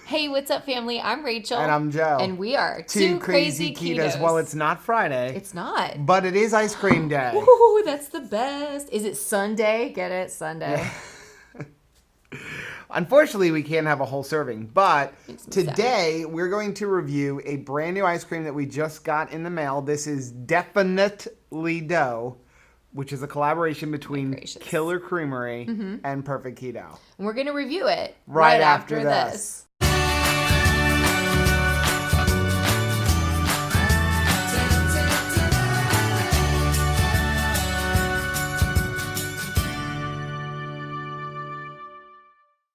Hey, what's up, family? I'm Rachel. And I'm Joe. And we are Two Crazy Ketos. Well, it's not Friday. It's not. But it is ice cream day. Ooh, that's the best. Is it Sunday? Get it? Sunday. Unfortunately, we can't have a whole serving. But today, we're going to review a brand new ice cream that we just got in the mail. This is DefiNUTly Dough, which is a collaboration between Killer Creamery and Perfect Keto. And we're going to review it right after this.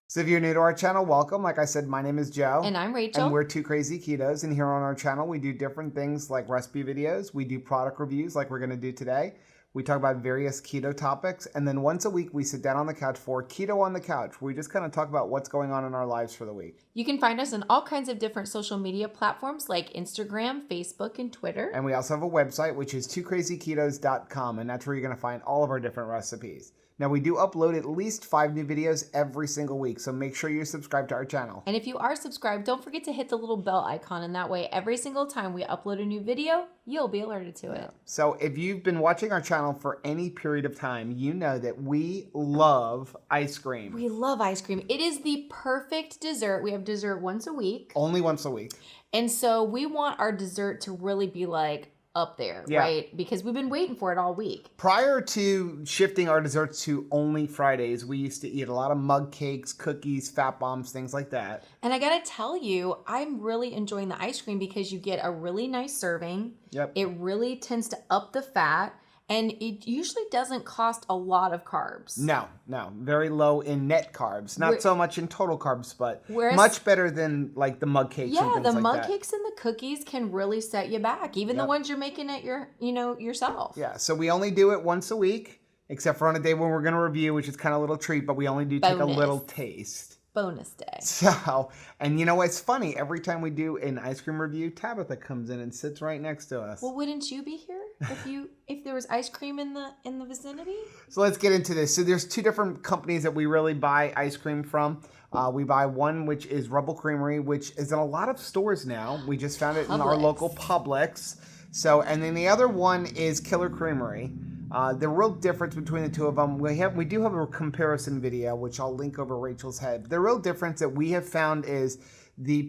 So if you're new to our channel, welcome. Like I said, my name is Joe. And I'm Rachel. And we're Two Crazy Ketos. And here on our channel, we do different things like recipe videos. We do product reviews like we're going to do today. We talk about various keto topics. And then once a week, we sit down on the couch for Keto on the Couch, where we just kind of talk about what's going on in our lives for the week. You can find us on all kinds of different social media platforms like Instagram, Facebook, and Twitter. And we also have a website, which is twocrazyketos.com. And that's where you're going to find all of our different recipes. Now, we do upload at least 5 new videos every single week, so make sure you subscribe to our channel. And if you are subscribed, don't forget to hit the little bell icon, and that way, every single time we upload a new video, you'll be alerted to it. So if you've been watching our channel for any period of time, you know that we love ice cream. We love ice cream. It is the perfect dessert. We have dessert once a week. Only once a week. And so we want our dessert to really be like up there, right? Because we've been waiting for it all week. Prior to shifting our desserts to only Fridays, we used to eat a lot of mug cakes, cookies, fat bombs, things like that. And I gotta tell you, I'm really enjoying the ice cream because you get a really nice serving. Yep. It really tends to up the fat. And it usually doesn't cost a lot of carbs. No. Very low in net carbs. Not so much in total carbs, but much better than like the mug cakes and things like that. Yeah, the mug cakes and the cookies can really set you back. Even the ones you're making at yourself. Yeah, so we only do it once a week, except for on a day when we're going to review, which is kind of a little treat, but we only do take a little taste. Bonus day. So, and you know what's funny? Every time we do an ice cream review, Tabitha comes in and sits right next to us. Well, wouldn't you be here if there was ice cream in the vicinity? So let's get into this. So there's 2 different companies that we really buy ice cream from. We buy one which is Rebel Creamery, which is in a lot of stores now. We just found it in our local Publix. So, and then the other one is Killer Creamery. The real difference between the 2 of them, we do have a comparison video, which I'll link over Rachel's head. The real difference that we have found is the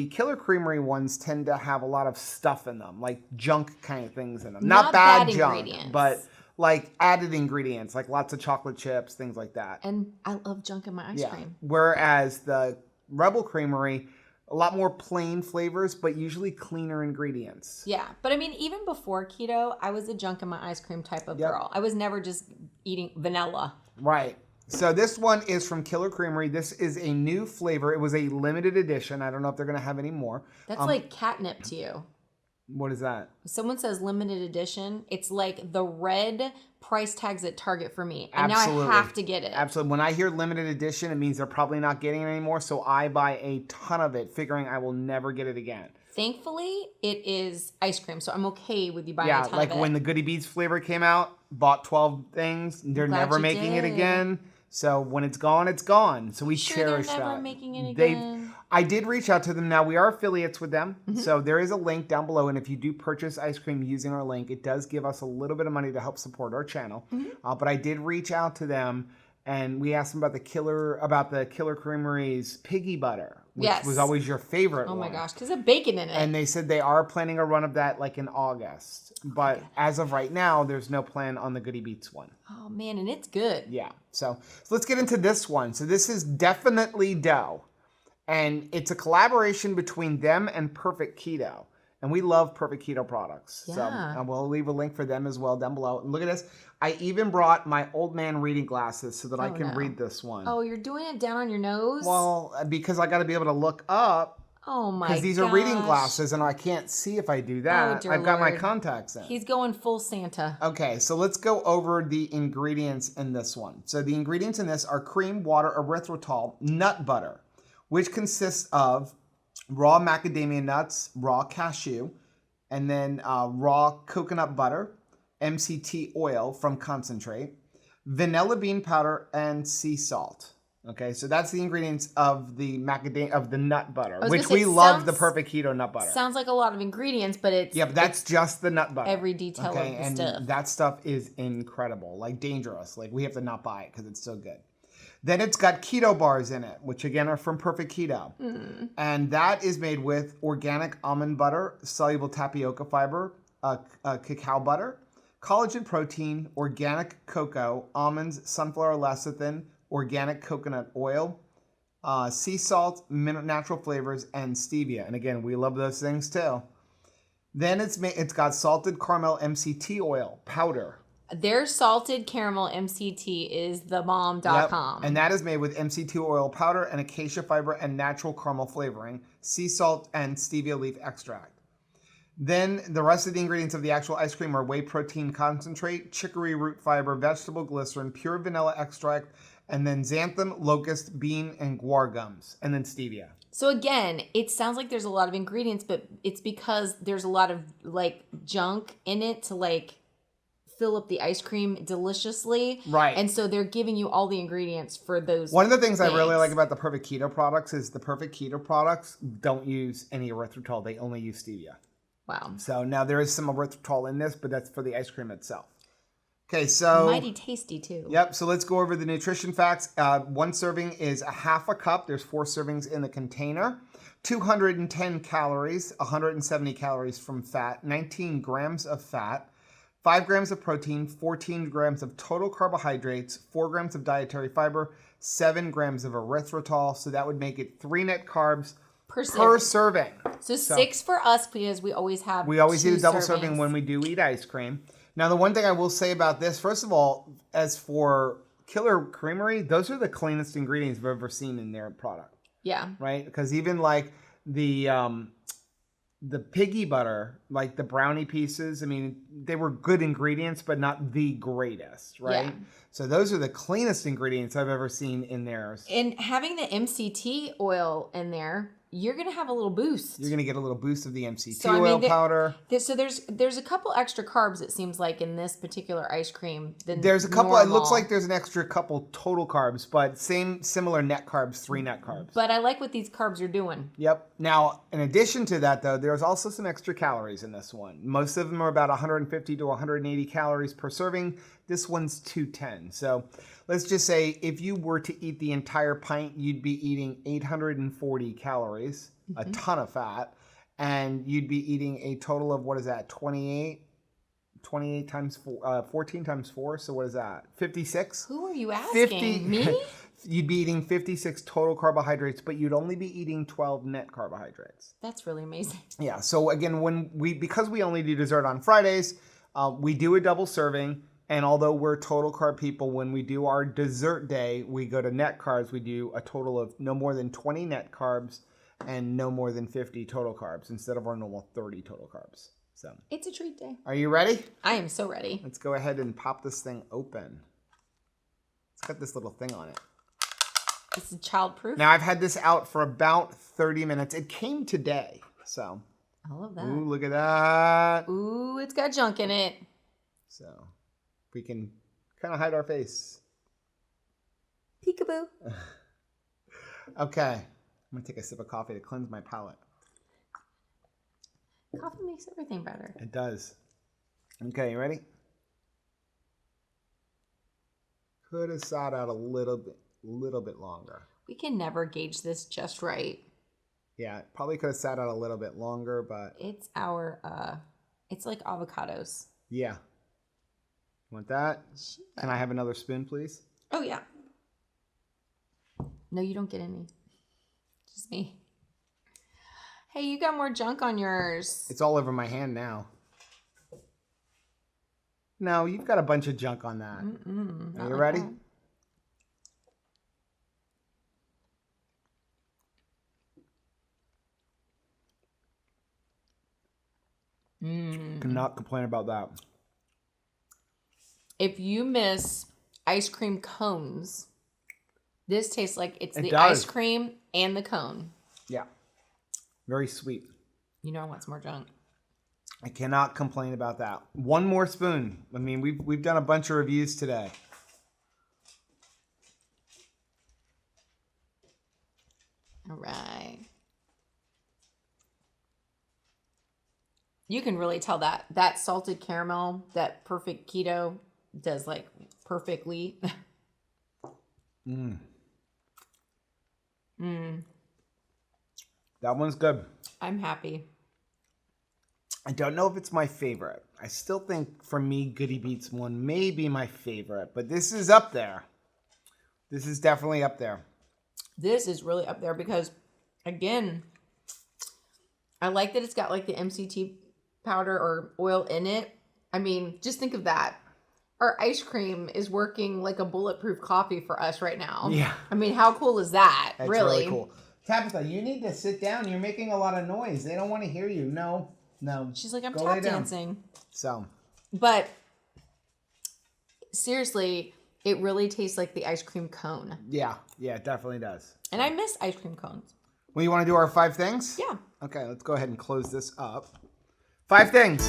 Killer Creamery ones tend to have a lot of stuff in them, like junk kind of things in them. Not bad junk, but like added ingredients, like lots of chocolate chips, things like that. And I love junk in my ice cream. Whereas the Rebel Creamery, a lot more plain flavors, but usually cleaner ingredients. Yeah, but I mean, even before keto, I was a junk in my ice cream type of girl. I was never just eating vanilla. Right. So this one is from Killer Creamery. This is a new flavor. It was a limited edition. I don't know if they're going to have any more. That's like catnip to you. What is that? If someone says limited edition, it's like the red price tags at Target for me. And Absolutely. Now I have to get it. Absolutely. When I hear limited edition, it means they're probably not getting it anymore. So I buy a ton of it, figuring I will never get it again. Thankfully, it is ice cream. So I'm okay with you buying a ton of it. Yeah, like when the Goody Beats flavor came out, bought 12 things. They're never making it again. So when it's gone, it's gone. So we cherish that. They're never making it again. I did reach out to them. Now, we are affiliates with them. So there is a link down below. And if you do purchase ice cream using our link, it does give us a little bit of money to help support our channel. But I did reach out to them. And we asked them about the Killer Creamery's Piggy Butter, which was always your favorite one. Oh my gosh, because of bacon in it. And they said they are planning a run of that like in August. But as of right now, there's no plan on the Goody Beats one. Oh man, and it's good. Yeah. So let's get into this one. So this is DefiNUTly Dough. And it's a collaboration between them and Perfect Keto. And we love Perfect Keto products. Yeah. So we'll leave a link for them as well down below. And look at this. I even brought my old man reading glasses so that I can read this one. Oh, you're doing it down on your nose? Well, because I got to be able to look up. Oh my gosh. Because these are reading glasses and I can't see if I do that. I've got my contacts in. He's going full Santa. Okay, so let's go over the ingredients in this one. So the ingredients in this are cream, water, erythritol, nut butter, which consists of raw macadamia nuts, raw cashew, and then raw coconut butter, MCT oil from concentrate, vanilla bean powder, and sea salt. Okay, so that's the ingredients of the nut butter, was which gonna say, we love the sounds- Perfect Keto nut butter. Sounds like a lot of ingredients, but it's Yeah, but that's just the nut butter. every detail of the and stuff. that stuff is incredible, like dangerous. Like we have to not buy it because it's so good. Then it's got keto bars in it, which again are from Perfect Keto. And that is made with organic almond butter, soluble tapioca fiber, cacao butter, collagen protein, organic cocoa, almonds, sunflower lecithin, organic coconut oil, sea salt, natural flavors, and stevia. And again, we love those things too. Then it's got salted caramel MCT oil powder. Their salted caramel MCT is thebomb.com. Yep. And that is made with MCT oil powder and acacia fiber and natural caramel flavoring, sea salt, and stevia leaf extract. Then the rest of the ingredients of the actual ice cream are whey protein concentrate, chicory root fiber, vegetable glycerin, pure vanilla extract, and then xanthan, locust, bean, and guar gums, and then stevia. So again, it sounds like there's a lot of ingredients, but it's because there's a lot of like junk in it to like fill up the ice cream deliciously. Right. And so they're giving you all the ingredients for those. One of the things I really like about the Perfect Keto products is the Perfect Keto products don't use any erythritol. They only use stevia. Wow. So now there is some erythritol in this, but that's for the ice cream itself. Okay, so mighty tasty too. Yep. So let's go over the nutrition facts. One serving is a half a cup. There's 4 servings in the container. 210 calories, 170 calories from fat, 19 grams of fat, 5 grams of protein, 14 grams of total carbohydrates, 4 grams of dietary fiber, 7 grams of erythritol. So that would make it 3 net carbs per serving. So 6 for us because we always have. We always eat a double servings. serving when we do eat ice cream. Now, the one thing I will say about this, first of all, as for Killer Creamery, those are the cleanest ingredients I've ever seen in their product. Yeah. Right? Because even like the piggy butter, like the brownie pieces, I mean, they were good ingredients, but not the greatest, right? Yeah. So those are the cleanest ingredients I've ever seen in theirs. And having the MCT oil in there, you're going to have a little boost. You're going to get a little boost of the MCT So, oil powder. So there's a couple extra carbs, it seems like, in this particular ice cream than There's a couple, normal. it looks like there's an extra couple total carbs, but similar net carbs, 3 net carbs. But I like what these carbs are doing. Yep. Now, in addition to that, though, there's also some extra calories in this one. Most of them are about 150 to 180 calories per serving. This one's 210. So let's just say if you were to eat the entire pint, you'd be eating 840 calories, a ton of fat, and you'd be eating a total of, what is that, 28 times 4, 14 times 4, so what is that, 56? Who are you asking? Me? You'd be eating 56 total carbohydrates, but you'd only be eating 12 net carbohydrates. That's really amazing. Yeah, so again, because we only do dessert on Fridays, we do a double serving. And although we're total carb people, when we do our dessert day, we go to net carbs. We do a total of no more than 20 net carbs and no more than 50 total carbs instead of our normal 30 total carbs. So it's a treat day. Are you ready? I am so ready. Let's go ahead and pop this thing open. It's got this little thing on it. This is childproof. Now, I've had this out for about 30 minutes. It came today, so. I love that. Ooh, look at that. Ooh, it's got junk in it. So we can kind of hide our face. Peekaboo. Okay. I'm going to take a sip of coffee to cleanse my palate. Coffee makes everything better. It does. Okay, you ready? Could have sat out a little bit longer. We can never gauge this just right. Yeah, probably could have sat out a little bit longer, but it's it's like avocados. Yeah. Want that? Can I have another spoon, please? Oh, yeah. No, you don't get any. Just me. Hey, you got more junk on yours. It's all over my hand now. No, you've got a bunch of junk on that. Are you ready? Cannot complain about that. If you miss ice cream cones, this tastes like it does. Ice cream and the cone. Yeah. Very sweet. You know I want some more junk. I cannot complain about that. One more spoon. I mean, we've done a bunch of reviews today. All right. You can really tell that salted caramel, that Perfect Keto does like perfectly. That one's good. I'm happy. I don't know if it's my favorite. I still think, for me, Goody Beats one may be my favorite, but this is up there. This is definitely up there. This is really up there because, again, I like that it's got like the MCT powder or oil in it. I mean, just think of that. Our ice cream is working like a bulletproof coffee for us right now. Yeah. I mean, how cool is that? That's really cool. Tabitha, you need to sit down. You're making a lot of noise. They don't want to hear you. No. She's like, I'm Go tap dancing. So. But seriously, it really tastes like the ice cream cone. Yeah, it definitely does. And I miss ice cream cones. Well, you want to do our 5 things? Yeah. Okay, let's go ahead and close this up. 5 things.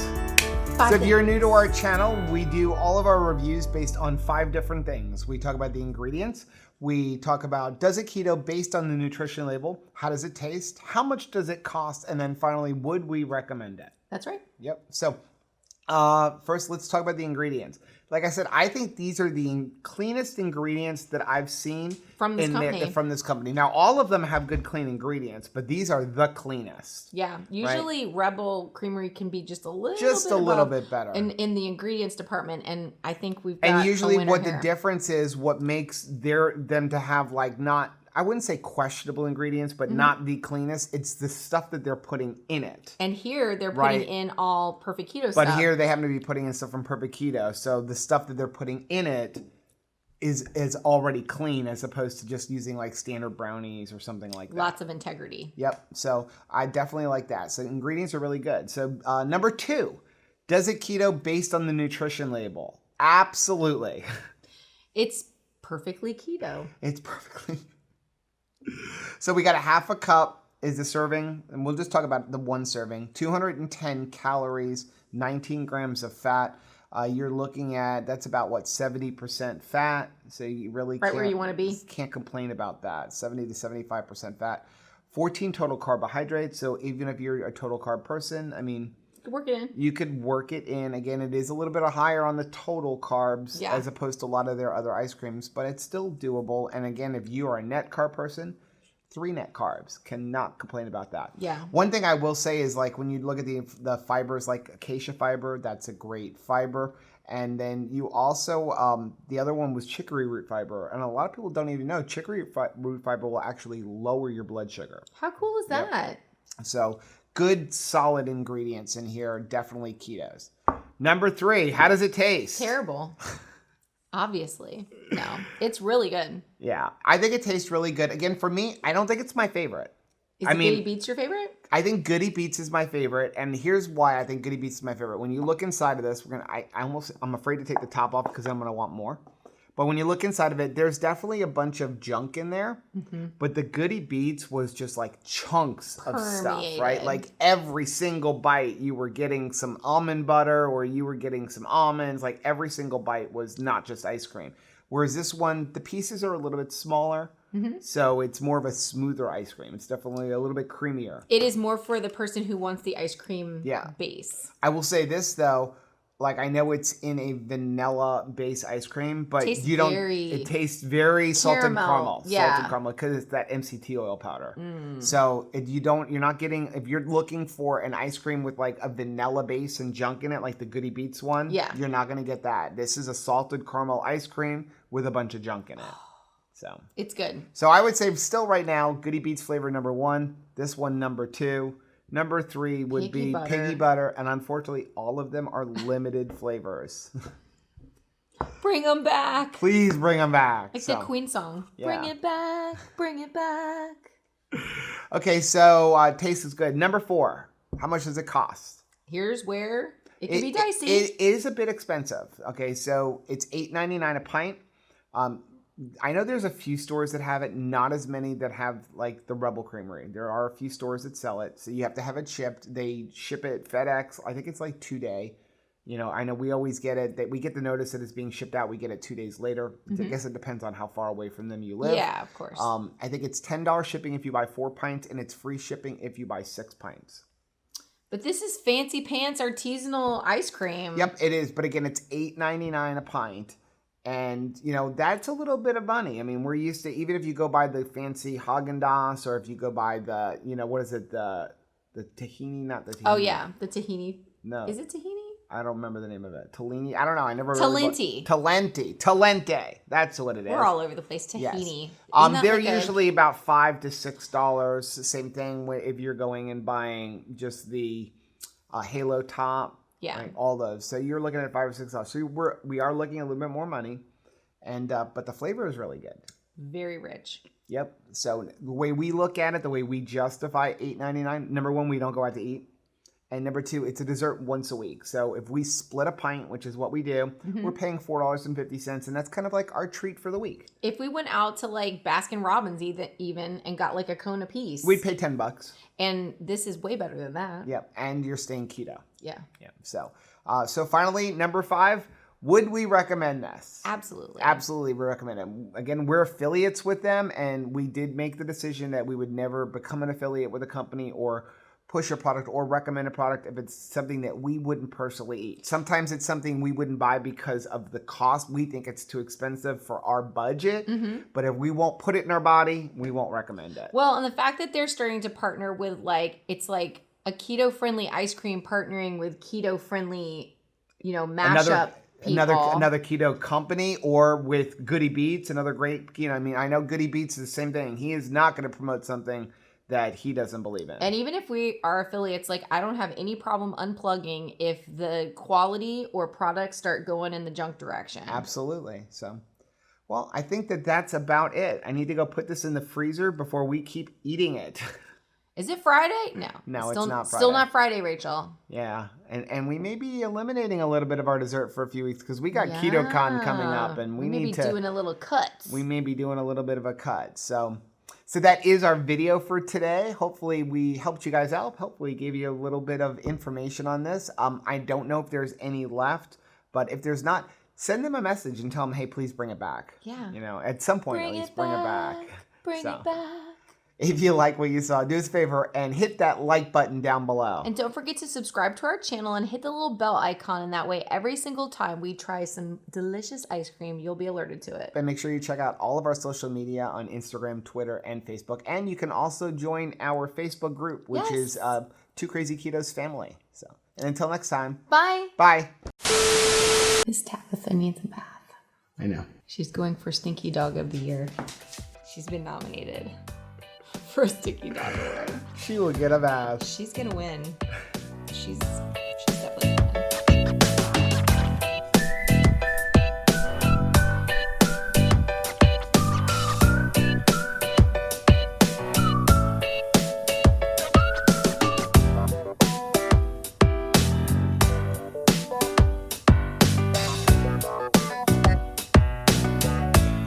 Five If you're new to our channel, we do all of our reviews based on 5 different things. We talk about the ingredients. We talk about, does it keto based on the nutrition label? How does it taste? How much does it cost? And then finally, would we recommend it? That's right. Yep. So first, let's talk about the ingredients. Like I said, I think these are the cleanest ingredients that I've seen from this company. Now, all of them have good clean ingredients, but these are the cleanest. Yeah. Usually, right? Rebel Creamery can be just a little bit better in the ingredients department, and I think we've got and usually what here. The difference is what makes them to have like not. I wouldn't say questionable ingredients, but not the cleanest. It's the stuff that they're putting in it. And here they're putting in all Perfect Keto stuff. But here they happen to be putting in stuff from Perfect Keto. So the stuff that they're putting in it is already clean as opposed to just using like standard brownies or something like that. Lots of integrity. Yep. So I definitely like that. So ingredients are really good. So number 2, does it keto based on the nutrition label? Absolutely. It's perfectly keto. It's perfectly. So we got a half a cup is the serving, and we'll just talk about the one serving. 210 calories, 19 grams of fat. You're looking at, that's about what, 70% fat. So you really right where you want to be. Can't complain about that. 70 to 75% fat. 14 total carbohydrates. So even if you're a total carb person, I mean, work it in. You could work it in. Again, it is a little bit higher on the total carbs as opposed to a lot of their other ice creams, but it's still doable. And again, if you are a net carb person, 3 net carbs. Cannot complain about that. Yeah. One thing I will say is like when you look at the fibers like acacia fiber, that's a great fiber. And then you also, the other one was chicory root fiber. And a lot of people don't even know chicory root fiber will actually lower your blood sugar. How cool is that? Yep. So good, solid ingredients in here. Definitely ketos. Number 3, how does it taste? Terrible. Obviously. No, it's really good. Yeah, I think it tastes really good. Again, for me, I don't think it's my favorite. Is Goody Beats your favorite? I think Goody Beats is my favorite, and here's why I think Goody Beats is my favorite. When you look inside of this, I'm afraid to take the top off because I'm gonna want more. But when you look inside of it, there's definitely a bunch of junk in there. Mm-hmm. But the Goody Beats was just like chunks of stuff, right? Like every single bite, you were getting some almond butter or you were getting some almonds. Like every single bite was not just ice cream. Whereas this one, the pieces are a little bit smaller. Mm-hmm. So it's more of a smoother ice cream. It's definitely a little bit creamier. It is more for the person who wants the ice cream base. I will say this though. Like I know it's in a vanilla base ice cream, but it tastes very salted caramel. Yeah. Salted caramel because it's that MCT oil powder. So you're not getting, if you're looking for an ice cream with like a vanilla base and junk in it, like the Goody Beats one, you're not going to get that. This is a salted caramel ice cream with a bunch of junk in it. So it's good. So I would say still right now, Goody Beats flavor number 1, this one number 2. Number 3 would be piggy butter, and unfortunately, all of them are limited flavors. Bring them back. Please bring them back. Like the Queen song. Yeah. Bring it back. Bring it back. Okay, so taste is good. Number 4, how much does it cost? Here's where it can be dicey. It is a bit expensive. Okay, so it's $8.99 a pint. I know there's a few stores that have it, not as many that have like the Rebel Creamery. There are a few stores that sell it, so you have to have it shipped. They ship it FedEx. I think it's like 2-day. You know, I know we always get it, that we get the notice that it's being shipped out. We get it 2 days later. I guess it depends on how far away from them you live. Yeah, of course. I think it's $10 shipping if you buy 4 pints, and it's free shipping if you buy 6 pints. But this is fancy pants artisanal ice cream. Yep, it is. But again, it's $8.99 a pint. And, you know, that's a little bit of money. I mean, we're used to, even if you go buy the fancy Haagen-Dazs, or if you go buy the, you know, what is it? The tahini, not the tahini. Oh, yeah. The tahini. No. Is it tahini? I don't remember the name of it. Talini? I don't know. I never Talenti. Talente. That's what it is. We're all over the place. Tahini. Yes. They're usually about $5 to $6. Same thing if you're going and buying just the Halo Top. Yeah. Right? All those. So you're looking at $5 or $6. So we are looking at a little bit more money. And but the flavor is really good. Very rich. Yep. So the way we look at it, the way we justify $8.99, number one, we don't go out to eat. And number two, it's a dessert once a week. So if we split a pint, which is what we do, we're paying $4.50, and that's kind of like our treat for the week. If we went out to like Baskin Robbins even and got like a cone apiece, we'd pay $10. And this is way better than that. Yep, and you're staying keto. Yeah. Yeah. So finally, number 5, would we recommend this? Absolutely. Absolutely, we recommend it. Again, we're affiliates with them, and we did make the decision that we would never become an affiliate with a company or push a product or recommend a product if it's something that we wouldn't personally eat. Sometimes it's something we wouldn't buy because of the cost. We think it's too expensive for our budget, but if we won't put it in our body, we won't recommend it. Well, and the fact that they're starting to partner with it's like a keto-friendly ice cream partnering with keto-friendly, you know, mashup people. Another keto company, or with Goody Beats, another great, you know, I mean, I know Goody Beats is the same thing. He is not going to promote something that he doesn't believe in. And even if we are affiliates, like, I don't have any problem unplugging if the quality or products start going in the junk direction. Absolutely. So, well, I think that's about it. I need to go put this in the freezer before we keep eating it. Is it Friday? No. No, it's not Friday. Still not Friday, Rachel. Yeah. And we may be eliminating a little bit of our dessert for a few weeks because we got KetoCon coming up, and we need to doing a little cut. We may be doing a little bit of a cut. So that is our video for today. Hopefully we helped you guys out. Hopefully gave you a little bit of information on this. I don't know if there's any left, but if there's not, send them a message and tell them, hey, please bring it back. Yeah. You know, at some point at least, bring it back. Bring it back. If you like what you saw, do us a favor and hit that like button down below. And don't forget to subscribe to our channel and hit the little bell icon. And that way, every single time we try some delicious ice cream, you'll be alerted to it. And make sure you check out all of our social media on Instagram, Twitter, and Facebook. And you can also join our Facebook group, which is Two Crazy Ketos Family. So, and until next time. Bye. Bye. Miss Tabitha needs a bath. I know. She's going for Stinky Dog of the Year. She's been nominated for a Stinky Dog Award. She will get a bath. She's gonna win. She's